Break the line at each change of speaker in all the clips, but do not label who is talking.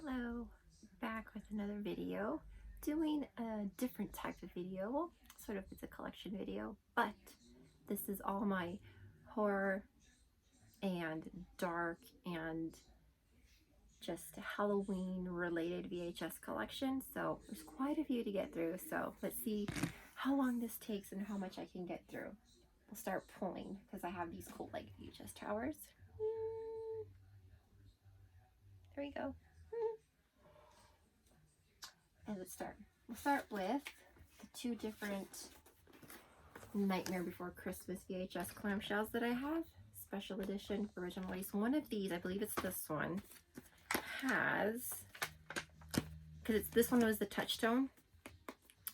Hello, back with another video, doing a different type of video. Well, sort of it's a collection video, but this is all my horror and dark and just Halloween related VHS collection. So there's quite a few to get through. So let's see how long this takes and how much I can get through. We'll start pulling because I have these cool like VHS towers. There we go. And let's start. We'll start with the two different Nightmare Before Christmas VHS clamshells that I have. Special edition, original release. One of these, I believe it's this one, has, because this one was the Touchstone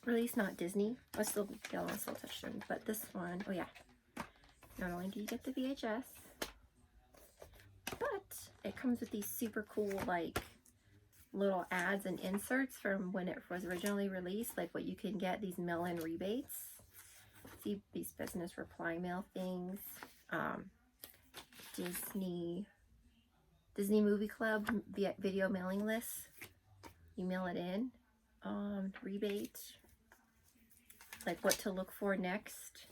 release, not Disney. I still still Touchstone, but this one, oh yeah. Not only do you get the VHS, but it comes with these super cool like little ads and inserts from when it was originally released, like what you can get, these mail-in rebates. See these business reply mail things, Disney Movie Club video mailing lists. You mail it in, rebate, like what to look for next,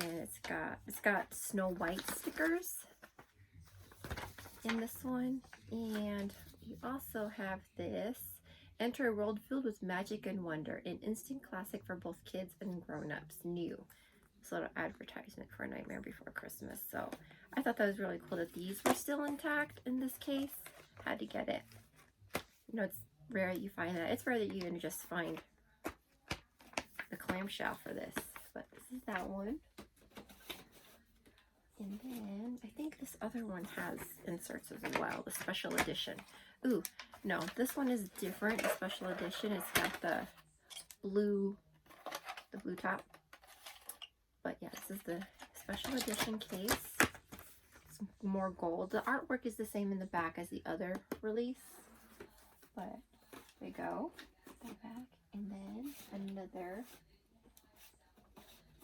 and it's got Snow White stickers in this one, and you also have this. Enter a world filled with magic and wonder, an instant classic for both kids and grown-ups. New. This little advertisement for Nightmare Before Christmas. So I thought that was really cool that these were still intact in this case. Had to get it. You know, it's rare that you find that. It's rare that you can just find the clamshell for this. But this is that one. And then I think this other one has inserts as well, the special edition. Ooh, no, this one is different. The special edition, it's got the blue top. But yeah, this is the special edition case. It's more gold. The artwork is the same in the back as the other release. But there we go. The back, and then another.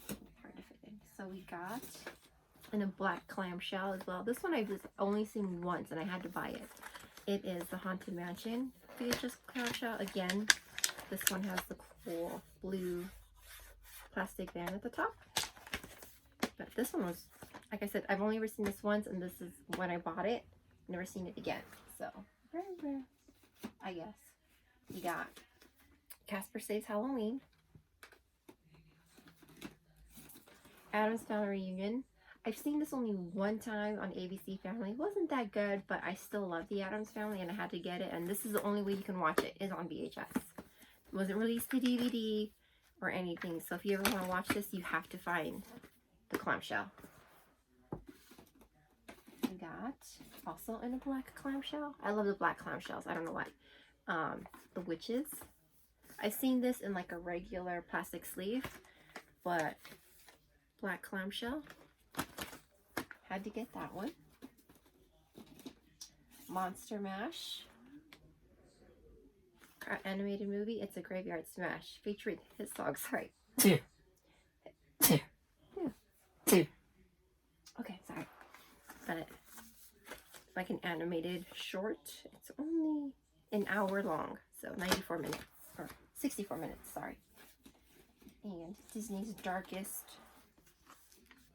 Hard to fit in. So we got in a black clamshell as well. This one I've just only seen once and I had to buy it. It is the Haunted Mansion VHS clamshell. Again, this one has the cool blue plastic band at the top. But this one was, like I said, I've only ever seen this once, and this is when I bought it. Never seen it again. So, rare, I guess. We got Casper Saves Halloween, Addams Family Reunion. I've seen this only one time on ABC Family. It wasn't that good, but I still love the Addams Family and I had to get it. And this is the only way you can watch it, is on VHS. It wasn't released to DVD or anything. So if you ever want to watch this, you have to find the clamshell. I got also in a black clamshell. I love the black clamshells. I don't know why. The Witches. I've seen this in like a regular plastic sleeve, but black clamshell. Had to get that one. Monster Mash. Our animated movie. It's a Graveyard Smash featuring his song. Sorry. Two. Okay, sorry. But it's like an animated short. It's only an hour long, so 94 minutes or 64 minutes. Sorry. And Disney's darkest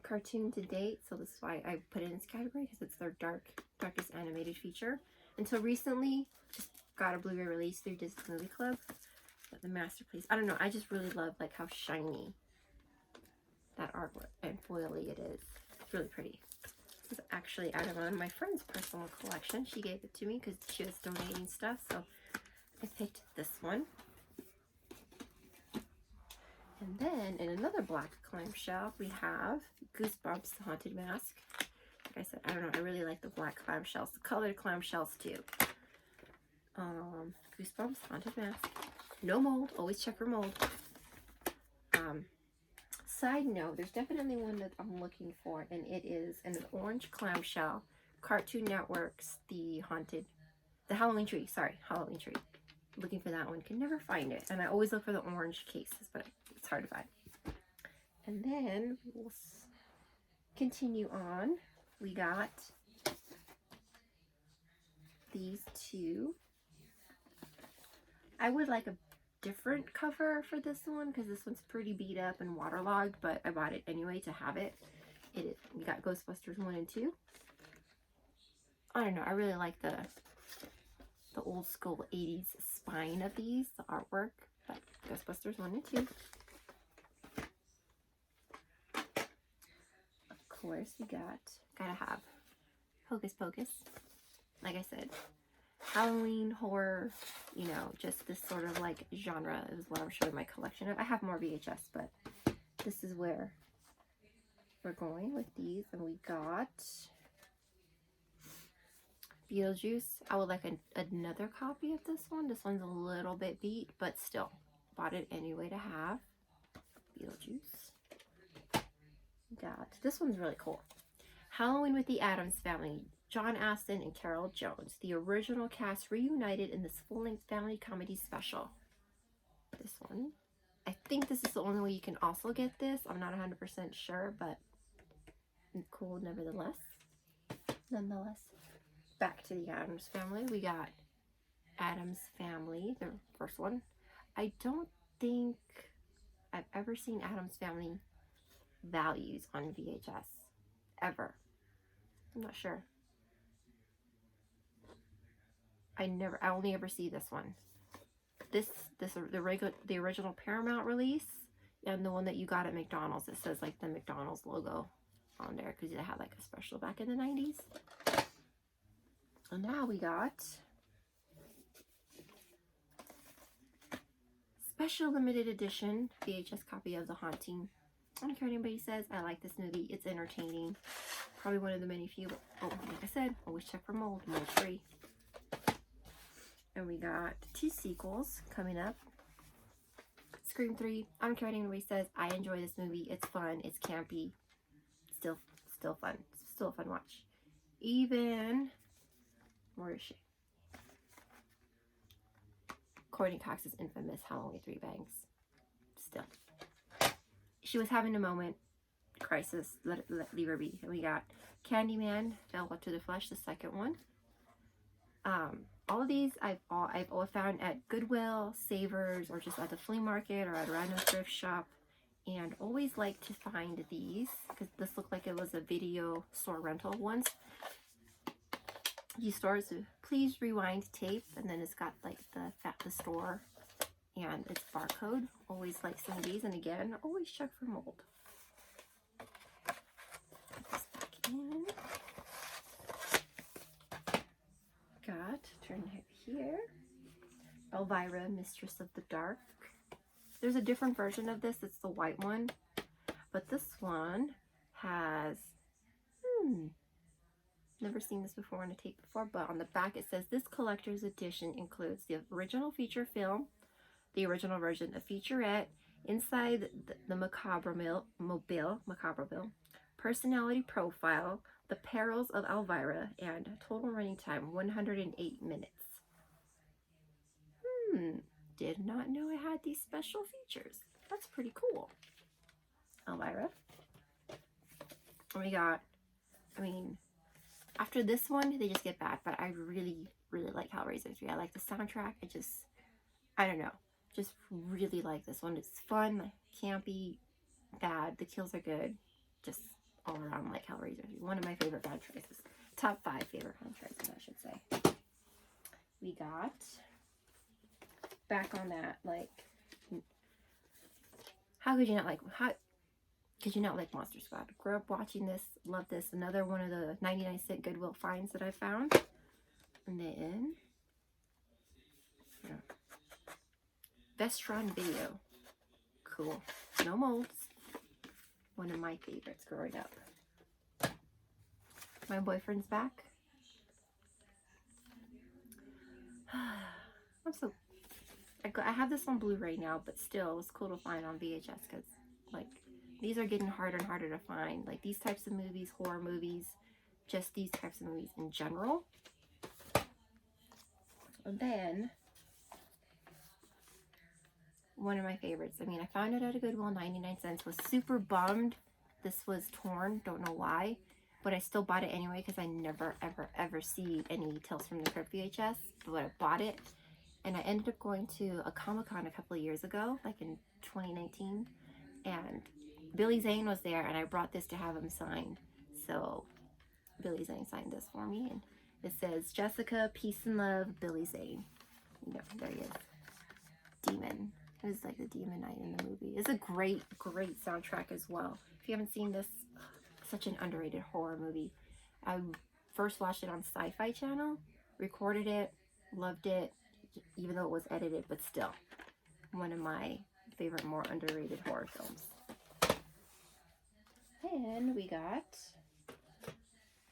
cartoon to date, so this is why I put it in this category, because it's their darkest animated feature. Until recently, just got a Blu-ray release through Disney Movie Club. But the masterpiece, I don't know, I just really love like how shiny that artwork and foily it is. It's really pretty. This is actually out of one of my friend's personal collection. She gave it to me because she was donating stuff, so I picked this one. And then in another black clamshell, we have Goosebumps The Haunted Mask. Like I said, I don't know, I really like the black clamshells, the colored clamshells too. Goosebumps Haunted Mask. No mold, always check for mold. Side note, there's definitely one that I'm looking for, and it is an orange clamshell. Cartoon Network's The Halloween Tree. Halloween Tree. Looking for that one, can never find it, and I always look for the orange cases, but it's hard to find. And then we'll continue on. We got these 2. I would like a different cover for this one because this one's pretty beat up and waterlogged, but I bought it anyway to have it. We got Ghostbusters 1 and 2. I don't know, I really like the old school 80s spine of these, the artwork, but Ghostbusters 1 and 2. Of course, we gotta have Hocus Pocus. Like I said, Halloween, horror, you know, just this sort of like genre is what I'm showing my collection of. I have more VHS, but this is where we're going with these. And we got Beetlejuice. I would like another copy of this one. This one's a little bit beat, but still bought it anyway to have. Beetlejuice. Got this one's really cool. Halloween with the Addams Family. John Astin and Carol Jones. The original cast reunited in this full-length family comedy special. This one. I think this is the only way you can also get this. I'm not 100% sure, but cool nevertheless. Back to the Addams Family. We got Addams Family, the first one. I don't think I've ever seen Addams Family Values on VHS. Ever. I'm not sure. I only ever see this one. The original Paramount release and the one that you got at McDonald's. It says like the McDonald's logo on there because they had like a special back in the 90s. And now we got special limited edition VHS copy of The Haunting. I don't care what anybody says. I like this movie. It's entertaining. Probably one of the many few. Oh, like I said, always check for mold free. And we got 2 sequels coming up. Scream 3. I don't care what anybody says. I enjoy this movie. It's fun. It's campy. Still fun. Still a fun watch. Even, where is she? Courtney Cox's infamous Halloween 3 bangs. Still. She was having a moment. Crisis. Leave her be. And we got Candyman, Fell to the Flesh, the second one. All of these I've found at Goodwill, Savers, or just at the flea market or at a random thrift shop, and always like to find these because this looked like it was a video store rental once. You stores please rewind tape, and then it's got like the store and its barcode. Always like seeing these, and again, always check for mold. Put this back in. Turn it here. Elvira, Mistress of the Dark. There's a different version of this. It's the white one. But this one has... never seen this before on a tape before. But on the back it says, this collector's edition includes the original feature film, the original version, a featurette, inside the Macabreville, personality profile, the perils of Elvira, and total running time 108 minutes. Did not know it had these special features. That's pretty cool. Elvira. And we got, after this one, they just get bad, but I really, really like Hellraiser 3. I like the soundtrack. I don't know, just really like this one. It's fun, campy, bad. The kills are good. Just all around like Hellraiser 3. One of my favorite franchises. Top 5 favorite franchises, I should say. We got, back on that, like, how could you not like Monster Squad? Grew up watching this, love this. Another one of the 99-cent Goodwill finds that I found. And then, Vestron Video. Cool. No molds. One of my favorites growing up. My boyfriend's back. I have this on Blu-ray now, but still, it was cool to find on VHS because, like, these are getting harder and harder to find. Like, these types of movies, horror movies, just these types of movies in general. And then, one of my favorites. I found it at a Goodwill, 99 cents. Was super bummed this was torn. Don't know why. but I still bought it anyway because I never, ever, ever see any Tales from the Crypt VHS. But I bought it, and I ended up going to a Comic-Con a couple of years ago, like in 2019, and Billy Zane was there, and I brought this to have him signed. So Billy Zane signed this for me, and it says, Jessica, peace and love, Billy Zane. You know, there he is. Demon. It was like the Demon Knight in the movie. It's a great, great soundtrack as well. If you haven't seen this, such an underrated horror movie. I first watched it on Sci-Fi Channel, recorded it, loved it, even though it was edited, but still one of my favorite, more underrated horror films. And we got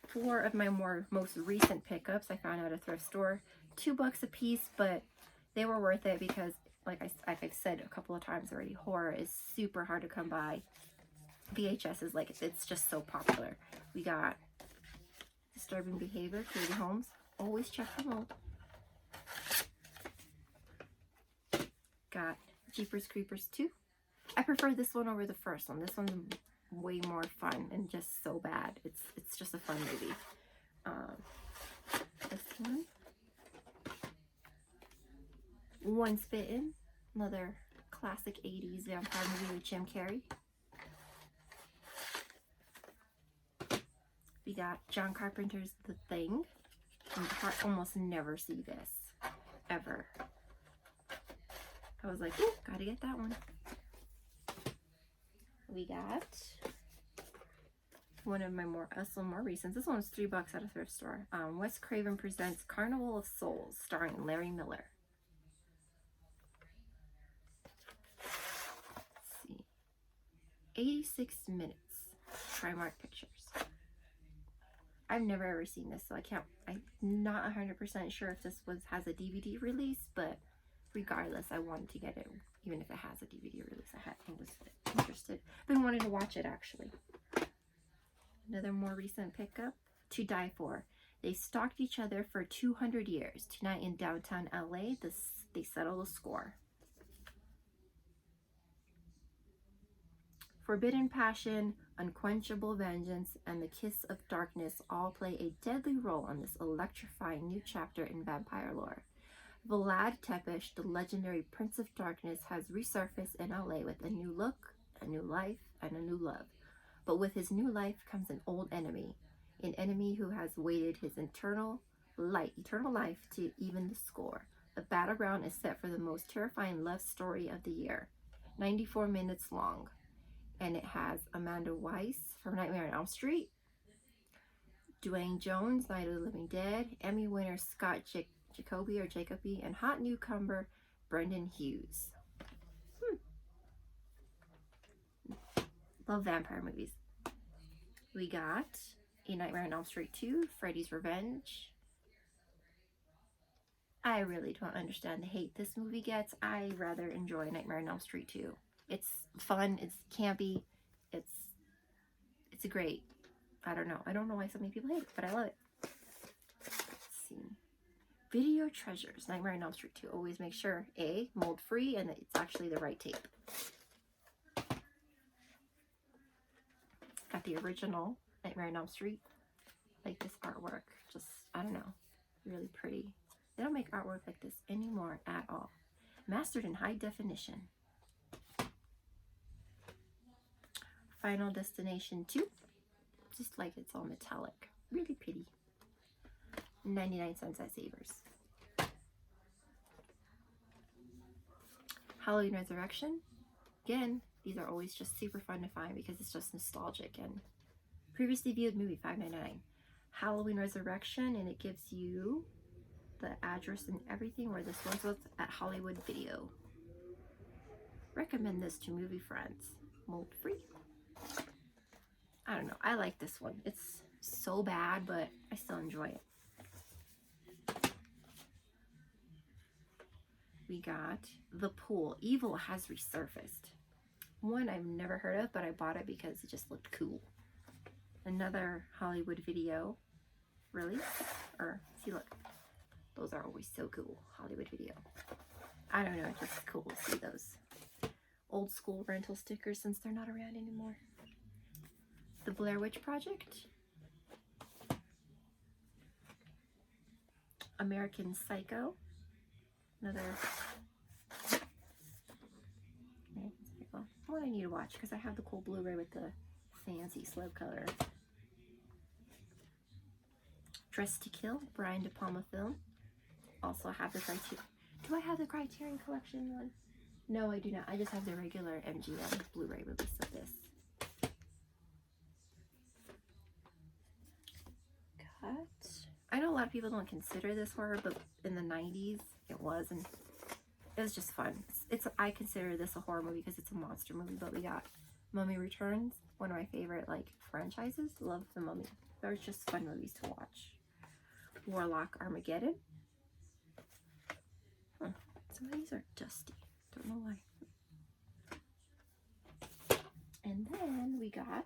4 of my most recent pickups I found at a thrift store. $2 a piece, but they were worth it because, like I've said a couple of times already, horror is super hard to come by. VHS is like, it's just so popular. We got Disturbing Behavior, Katie Holmes. Always check them out. Got Jeepers Creepers 2. I prefer this one over the first one. This one's way more fun and just so bad. It's just a fun movie. This one. Once Bitten. Another classic 80s vampire movie with Jim Carrey. We got John Carpenter's The Thing. I almost never see this, ever. I was like, ooh, gotta get that one. We got one of my some more recent. This one was $3 at a thrift store. Wes Craven presents Carnival of Souls, starring Larry Miller. Let's see, 86 minutes. Trimark Pictures. I've never ever seen this, so I'm not 100% sure if this has a DVD release, but regardless, I wanted to get it, even if it has a DVD release. I was interested. Been wanting to watch it, actually. Another more recent pickup, To Die For. They stalked each other for 200 years. Tonight in downtown LA, they settle the score. Forbidden Passion, Unquenchable Vengeance, and The Kiss of Darkness all play a deadly role on this electrifying new chapter in vampire lore. Vlad Tepes, the legendary Prince of Darkness, has resurfaced in LA with a new look, a new life, and a new love. But with his new life comes an old enemy, an enemy who has waited his eternal life to even the score. The battleground is set for the most terrifying love story of the year, 94 minutes long. And it has Amanda Weiss from Nightmare on Elm Street, Dwayne Jones, Night of the Living Dead, Emmy winner Scott Jacoby, and hot newcomer Brendan Hughes. Love vampire movies. We got A Nightmare on Elm Street 2, Freddy's Revenge. I really don't understand the hate this movie gets. I rather enjoy Nightmare on Elm Street 2. It's fun, it's campy, it's a great, I don't know why so many people hate it, but I love it. Let's see. Video Treasures, Nightmare on Elm Street 2. Always make sure, A, mold free, and that it's actually the right tape. Got the original Nightmare on Elm Street. Like this artwork, just, I don't know, really pretty. They don't make artwork like this anymore at all. Mastered in high definition. Final Destination 2, just like it's all metallic, really pretty. 99 cents at Savers. Halloween Resurrection, again, these are always just super fun to find because it's just nostalgic. And previously viewed movie, $5.99. Halloween Resurrection, and it gives you the address and everything where this was at Hollywood Video. Recommend this to movie friends. Mold free. I don't know. I like this one. It's so bad, but I still enjoy it. We got The Pool. Evil has resurfaced. One I've never heard of, but I bought it because it just looked cool. Another Hollywood Video release. Or, see, look. Those are always so cool. Hollywood Video. I don't know. It's just cool to see those old school rental stickers since they're not around anymore. The Blair Witch Project. American Psycho. Another one I need to watch because I have the cool Blu-ray with the fancy slow color. Dress to Kill, Brian De Palma film. Also have the Criterion. Do I have the Criterion Collection one? No, I do not. I just have the regular MGM Blu-ray release of this. Cut. I know a lot of people don't consider this horror, but in the 90s it was, and it was just fun. I consider this a horror movie because it's a monster movie, but we got Mummy Returns, one of my favorite like franchises. Love the Mummy. They're just fun movies to watch. Warlock Armageddon. Some of these are dusty. Don't know why. And then we got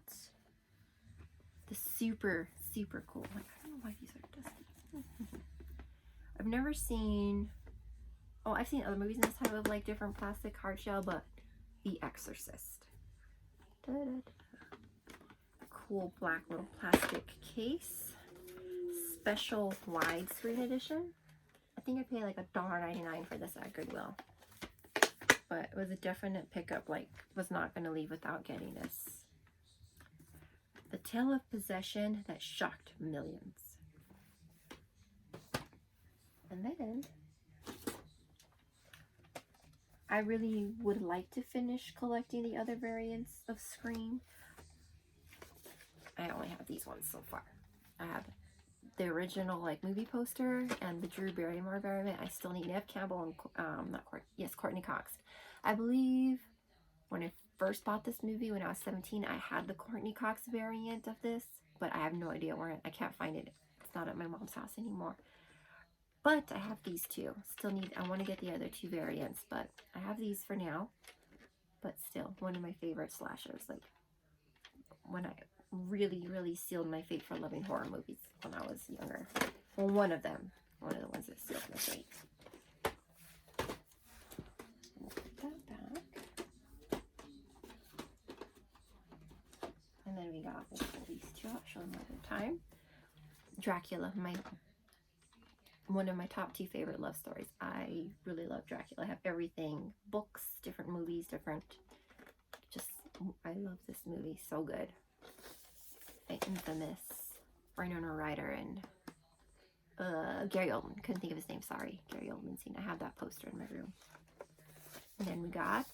the super cool. Like, I don't know why these are dusty. I've never seen. Oh, I've seen other movies in this type of like different plastic hard shell, but The Exorcist. Cool black little plastic case. Special widescreen edition. I think I paid like $1.99 for this at Goodwill. But it was a definite pickup, like was not going to leave without getting this. The Tale of Possession that shocked millions. And then I really would like to finish collecting the other variants of Scream. I only have these ones so far. I have the original like movie poster and the Drew Barrymore variant. I still need Neve Campbell and Courtney Cox. I believe when I first bought this movie when I was 17, I had the Courtney Cox variant of this, but I have no idea where I can't find it. It's not at my mom's house anymore. But I have these two. I want to get the other two variants, but I have these for now. But still, one of my favorite slashers. Like when I really sealed my fate for loving horror movies when I was younger. Well, one of the ones that sealed my fate. Put that back. And then we got these two. I'll show them another time. Dracula, one of my top 2 favorite love stories. I really love Dracula. I have everything, books, different movies, I love this movie, so good. Infamous Winona Ryder and Gary Oldman. Couldn't think of his name, sorry. Gary Oldman scene. I have that poster in my room. And then we got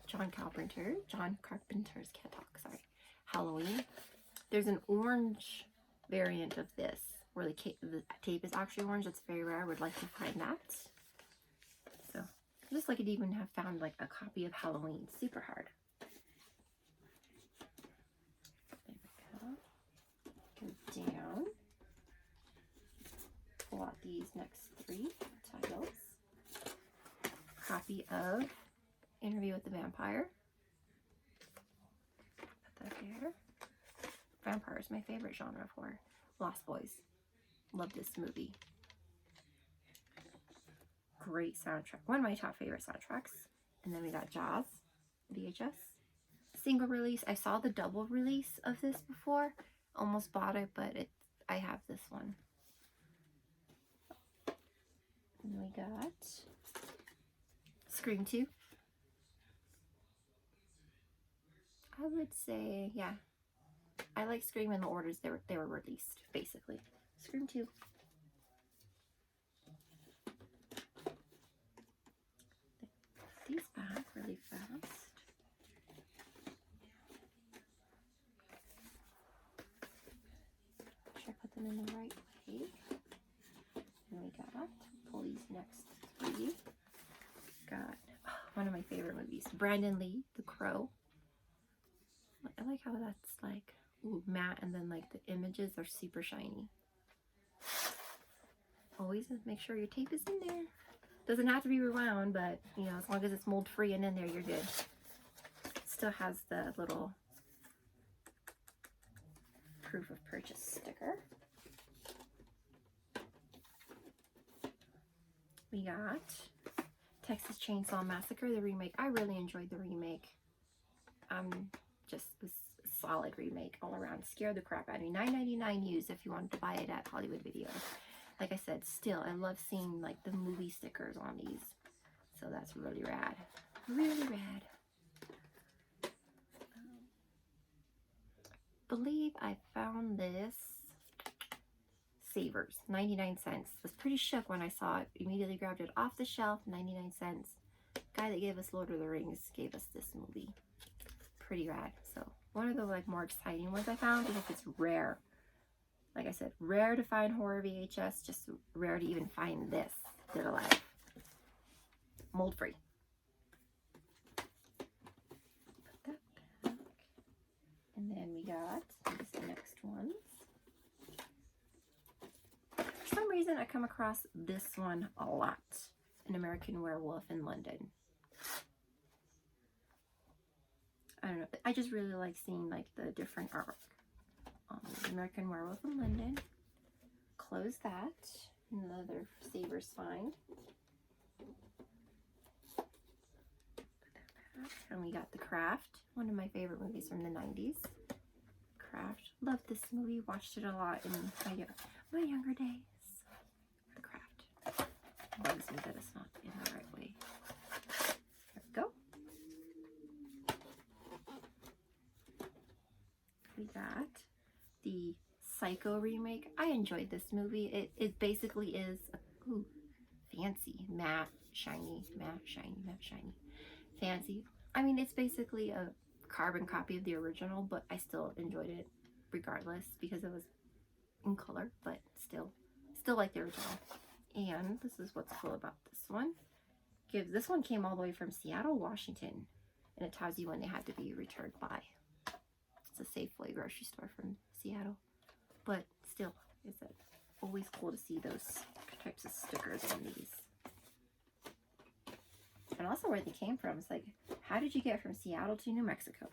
John Carpenter's, can't talk, sorry. Halloween. There's an orange variant of this where the tape is actually orange. That's very rare. I would like to find that. So, just like it even have found like a copy of Halloween. Super hard. There we go. Go down. Pull out these next 3 titles. Copy of Interview with the Vampire. Put that there. Vampire is my favorite genre of horror. Lost Boys. Love this movie. Great soundtrack. One of my top favorite soundtracks. And then we got Jaws, VHS. Single release. I saw the double release of this before. Almost bought it, but I have this one. And we got Scream 2. I would say, yeah. I like Scream in the orders they were released, basically. Scream 2. These back really fast. Make sure I put them in the right way. And we got, pull these next 3. Got one of my favorite movies, Brandon Lee, The Crow. I like how that's like matte, and then like the images are super shiny. Always make sure your tape is in there. Doesn't have to be rewound, but you know, as long as it's mold free and in there, you're good. Still has the little proof of purchase sticker. We got Texas Chainsaw Massacre, the remake. I really enjoyed the remake. Just was a solid remake all around. Scared the crap out of me. $9.99 used if you wanted to buy it at Hollywood Video. like I said, still, I love seeing like the movie stickers on these. So that's really rad. Really rad. Believe I found this Savers, 99 cents. Was pretty shook when I saw it. Immediately grabbed it off the shelf, 99 cents. Guy that gave us Lord of the Rings gave us this movie. Pretty rad. So one of the like more exciting ones I found because it's rare. Like I said, rare to find horror VHS, just rare to even find this dead alive. Mold free. Put that back. And then we got the next ones. For some reason, I come across this one a lot. An American Werewolf in London. I don't know. I just really like seeing like the different artwork. American Werewolf in London. Close that. Another Savers find. Put that back. And we got The Craft. One of my favorite movies from the 90s. Craft. Loved this movie. Watched it a lot in my younger days. The Craft. Bugs me that it's not in the right way. There we go. We got the Psycho remake. I enjoyed this movie. It basically is fancy, matte, shiny, fancy. I mean, it's basically a carbon copy of the original, but I still enjoyed it regardless because it was in color, but still like the original. And this is what's cool about this one. This one came all the way from Seattle, Washington, and it tells you when they had to be returned by. It's a Safeway grocery store from Seattle, but still, it's always cool to see those types of stickers on these. And also where they came from. It's like, how did you get from Seattle to New Mexico?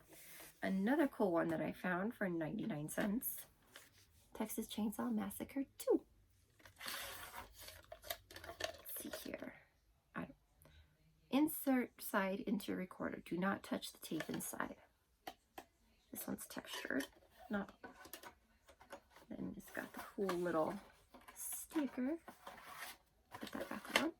Another cool one that I found for 99 cents. Texas Chainsaw Massacre 2. Let's see here. Insert side into recorder. Do not touch the tape inside. This one's textured. Not. Then it's got the cool little sticker. Put that back on.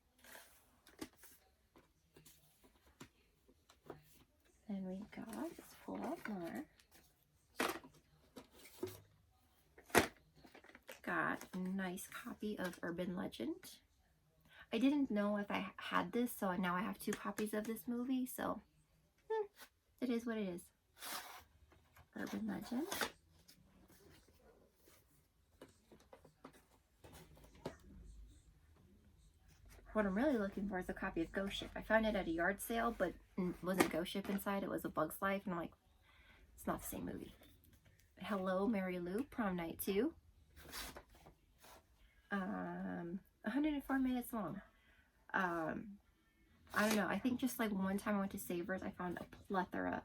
Then we got, let's pull out more. Got a nice copy of Urban Legend. I didn't know if I had this, so now I have 2 copies of this movie, so it is what it is. Urban Legend. What I'm really looking for is a copy of Ghost Ship. I found it at a yard sale, but it wasn't Ghost Ship inside. It was A Bug's Life, and I'm like, it's not the same movie. Hello, Mary Lou, Prom Night 2. 104 minutes long. I don't know. I think just like one time I went to Savers, I found a plethora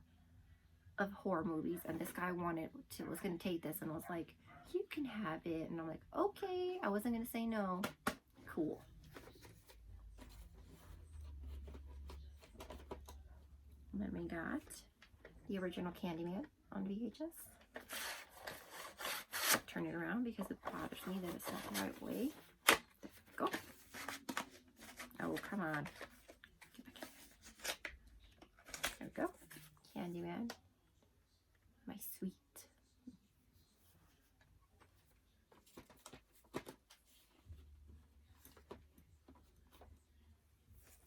of horror movies, and this guy was going to take this and was like, you can have it. And I'm like, okay. I wasn't going to say no. Cool. And then we got the original Candyman on VHS. Turn it around because it bothers me that it's not the right way. There we go. Oh, come on. Get back here. There we go. Candyman. My sweet.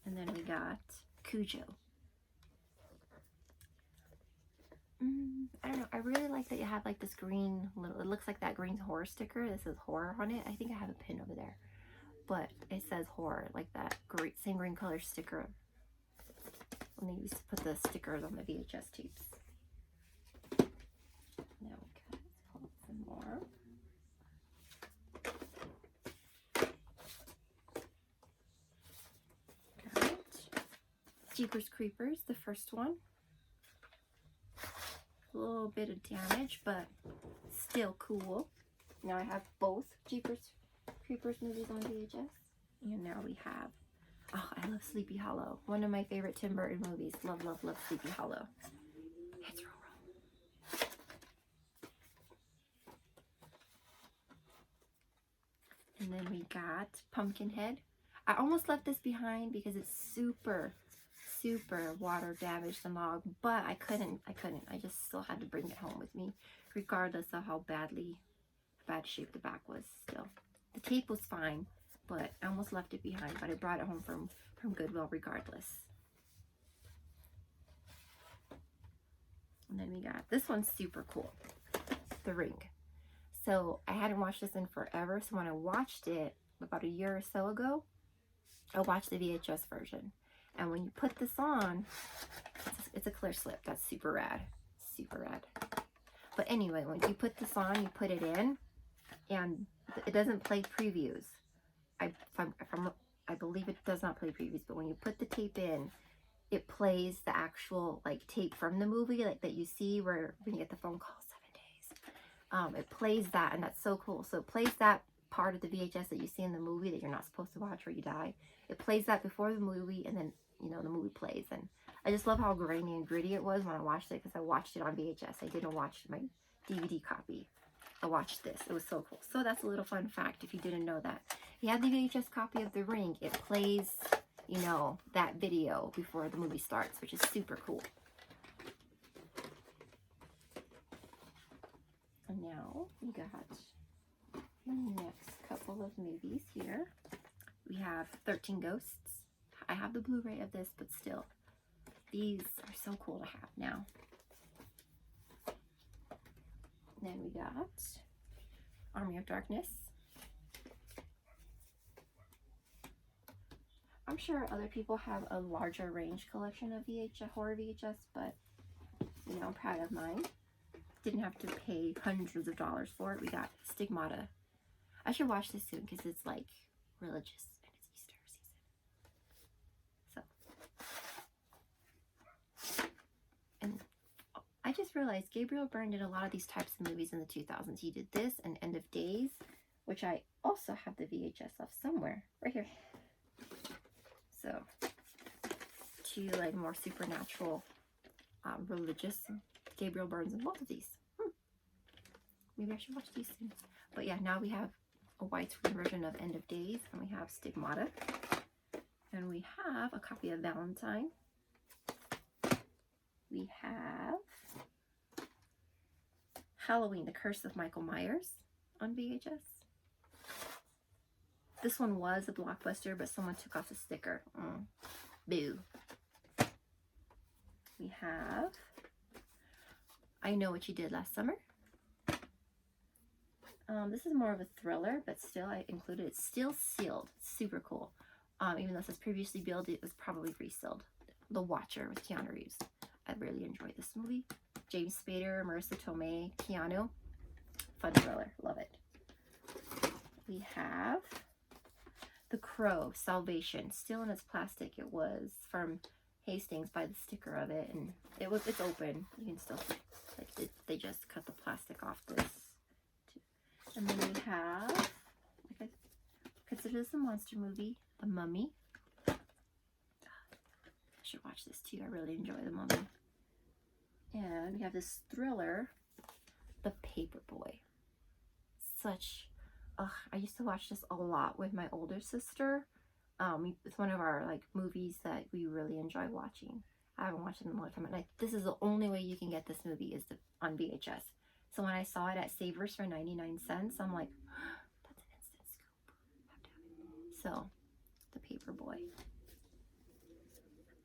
And then we got Cujo. I don't know. I really like that you have like this green little, it looks like that green horror sticker that says horror on it. I think I have a pin over there, but it says horror, like that great same green color sticker when they used to put the stickers on the VHS tapes. Now we got, let's pull up some more. Got Jeepers Creepers, the first one. A little bit of damage, but still cool. Now I have both Jeepers Creepers movies on VHS. And now we have, oh, I love Sleepy Hollow. One of my favorite Tim Burton movies. Love, love, love Sleepy Hollow. Heads roll, roll. And then we got Pumpkinhead. I almost left this behind because it's super water damaged and log, but I couldn't. I just still had to bring it home with me, regardless of how bad shape the back was. Still, the tape was fine, but I almost left it behind, but I brought it home from Goodwill regardless. And then we got, this one's super cool, The Ring. So I hadn't watched this in forever, so when I watched it about a year or so ago, I watched the VHS version. And when you put this on, it's a clear slip. That's super rad. Super rad. But anyway, when you put this on, you put it in, and it doesn't play previews. I believe it does not play previews, but when you put the tape in, it plays the actual like tape from the movie, like that you see where when you get the phone call 7 days. It plays that, and that's so cool. So it plays that part of the VHS that you see in the movie that you're not supposed to watch or you die. It plays that before the movie, and then, you know, the movie plays. And I just love how grainy and gritty it was when I watched it, because I watched it on VHS. I didn't watch my DVD copy. I watched this. It was so cool. So that's a little fun fact if you didn't know that. You have the VHS copy of The Ring. It plays, you know, that video before the movie starts, which is super cool. And now we got the next couple of movies here. We have 13 Ghosts. I have the Blu-ray of this, but still, these are so cool to have now. Then we got Army of Darkness. I'm sure other people have a larger range collection of horror VHS, but, you know, I'm proud of mine. Didn't have to pay hundreds of dollars for it. We got Stigmata. I should watch this soon because it's like religious and it's Easter season. So, and I just realized Gabriel Byrne did a lot of these types of movies in the 2000s. He did this and End of Days, which I also have the VHS of somewhere, right here. So, two like more supernatural, religious Gabriel Byrne's in both of these. Maybe I should watch these soon. But yeah, now we have a widescreen version of End of Days, and we have Stigmata, and we have a copy of Valentine. We have Halloween, The Curse of Michael Myers on VHS. This one was a Blockbuster, but someone took off the sticker. Boo. We have I Know What You Did Last Summer. This is more of a thriller, but still I included it. Still sealed. Super cool. Even though it says previously billed, it was probably resealed. The Watcher with Keanu Reeves. I really enjoyed this movie. James Spader, Marissa Tomei, Keanu. Fun thriller. Love it. We have The Crow, Salvation. Still in its plastic. It was from Hastings by the sticker of it, and it's open. You can still see, like, they just cut the plastic off this. And then we have, like, I consider this a monster movie, The Mummy. I should watch this too. I really enjoy The Mummy. And we have this thriller, The Paperboy. I used to watch this a lot with my older sister. It's one of our like movies that we really enjoy watching. I haven't watched it in a long time. And this is the only way you can get this movie is on VHS. So when I saw it at Savers for 99 cents, I'm like, that's an instant scoop. So, The Paperboy.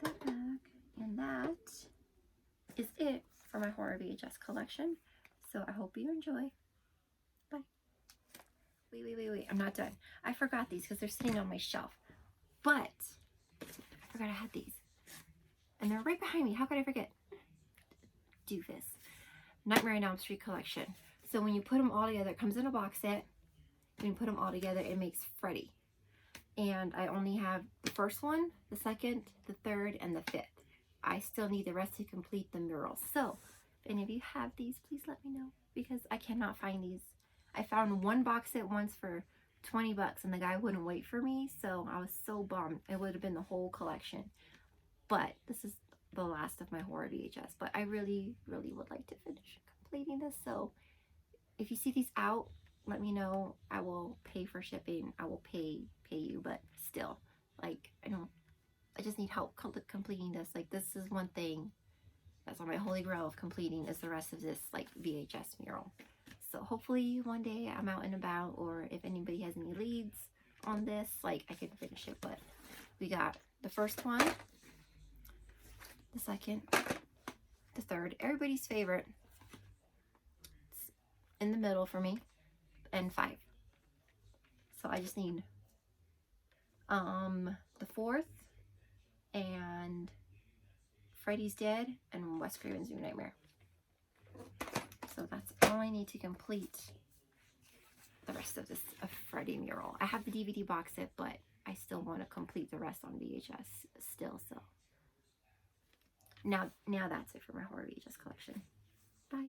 Put that back. And that is it for my horror VHS collection. So I hope you enjoy. Bye. Wait. I'm not done. I forgot these because they're sitting on my shelf. But I forgot I had these. And they're right behind me. How could I forget? Doofus. Nightmare on Elm Street collection. So when you put them all together, it comes in a box set. When you put them all together, it makes Freddy. And I only have the first one, the second, the third, and the fifth. I still need the rest to complete the mural. So if any of you have these, please let me know, because I cannot find these. I found one box set once for 20 bucks and the guy wouldn't wait for me, so I was so bummed. It would have been the whole collection. But this is the last of my horror VHS, but I really would like to finish completing this. So if you see these out, let me know. I will pay for shipping. I will pay you, but still, like, I just need help completing this. Like, this is one thing that's on my holy grail of completing, is the rest of this, like, VHS mural. So hopefully one day I'm out and about, or if anybody has any leads on this, like, I can finish it. But we got the first one, the second, the third, everybody's favorite. It's in the middle for me, and 5. So I just need the 4th, and Freddy's Dead, and Wes Craven's New Nightmare. So that's all I need to complete the rest of this Freddy mural. I have the DVD box set, but I still want to complete the rest on VHS still. So now that's it for my horror VHS collection.